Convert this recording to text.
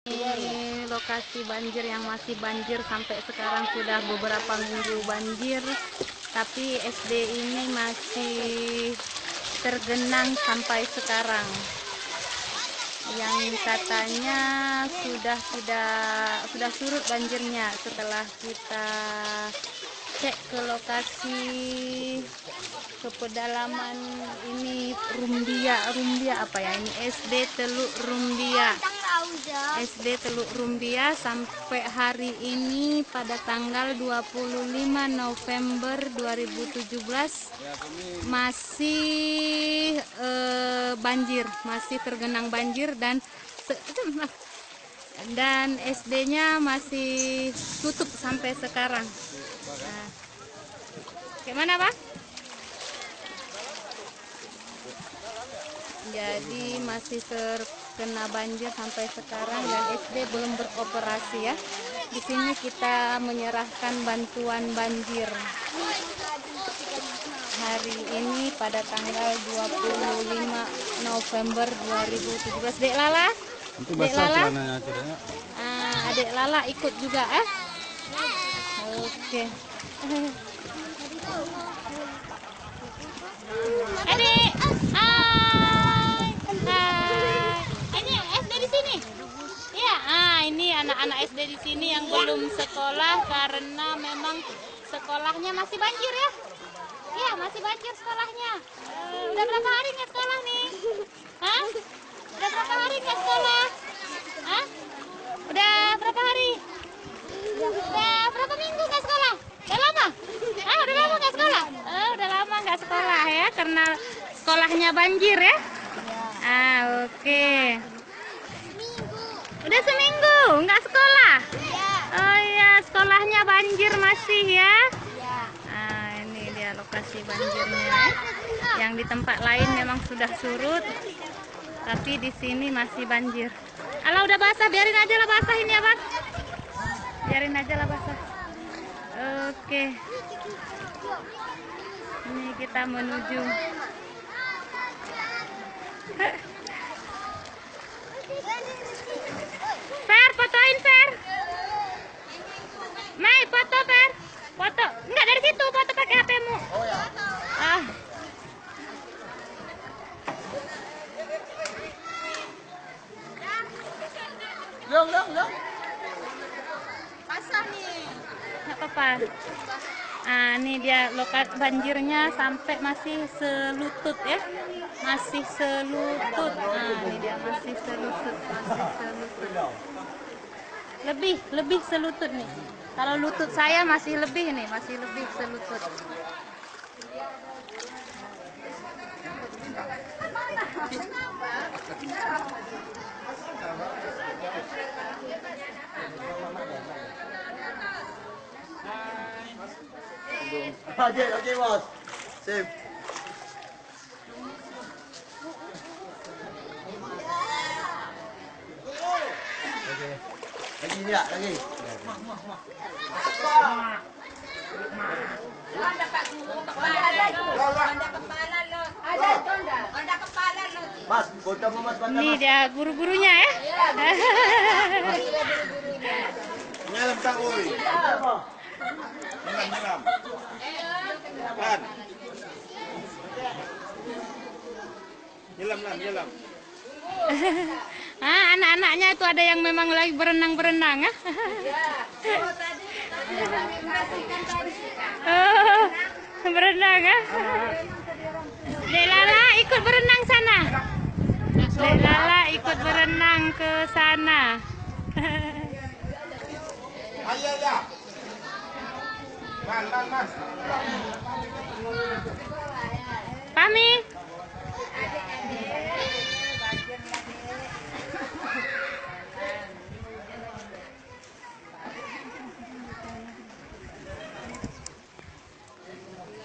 Ini lokasi banjir yang masih banjir sampai sekarang, sudah beberapa minggu banjir, tapi SD ini masih tergenang sampai sekarang. Yang katanya sudah surut banjirnya setelah kita cek ke lokasi, ke pedalaman ini Rumbia apa ya ini, SD Teluk Rumbia sampai hari ini pada tanggal 25 November 2017 masih banjir, masih tergenang banjir, dan SD-nya masih tutup sampai sekarang. Nah, gimana Pak? Jadi masih terkena banjir sampai sekarang dan SD belum beroperasi ya. Di sini kita menyerahkan bantuan banjir hari ini pada tanggal 25 November 2017. Dek Lala? Dek Lala? Adik Lala ikut juga Oke. Adik, hai. Ini SD di sini. Ya, ini anak-anak SD di sini yang belum sekolah karena memang sekolahnya masih banjir ya. Iya, masih banjir sekolahnya. Udah berapa hari nggak sekolah nih? Hah? Udah berapa hari nggak sekolah? Hah? Udah berapa hari? Udah berapa minggu nggak sekolah? Udah lama? Udah lama nggak sekolah? Udah lama nggak sekolah ya, karena sekolahnya banjir ya? Oke. Udah seminggu nggak sekolah? Oh iya, sekolahnya banjir masih ya? Ini dia lokasi banjirnya ya. Yang di tempat lain memang sudah surut, tapi di sini masih banjir. Alah, udah basah, biarin aja lah basah ini ya Bang. Biarin aja lah basah. Oke. Ini kita menuju. Fer, fotoin Fer. Mai, foto Fer. Foto. Enggak dari situ, foto pakai HP-mu. Oh ya. Long. Basah nih. Enggak apa-apa. Ini dia lokasi banjirnya sampai masih selutut ya. Masih selutut. Ini dia masih selutut, Lebih selutut nih. Kalau lutut saya masih lebih nih, masih lebih selutut. Oke bos, sip. Lagi enggak? Lagi. Mas, foto Mas. Ini dia guru-gurunya ya. Nyelam tak oi. Nyelam. Kan. Nyelam. Anak-anaknya itu ada yang memang lagi berenang ya. Berenang ya. Dek Lala ikut berenang sana. Dek Lala ikut berenang ke sana. Ayo ya. Mas. Pami.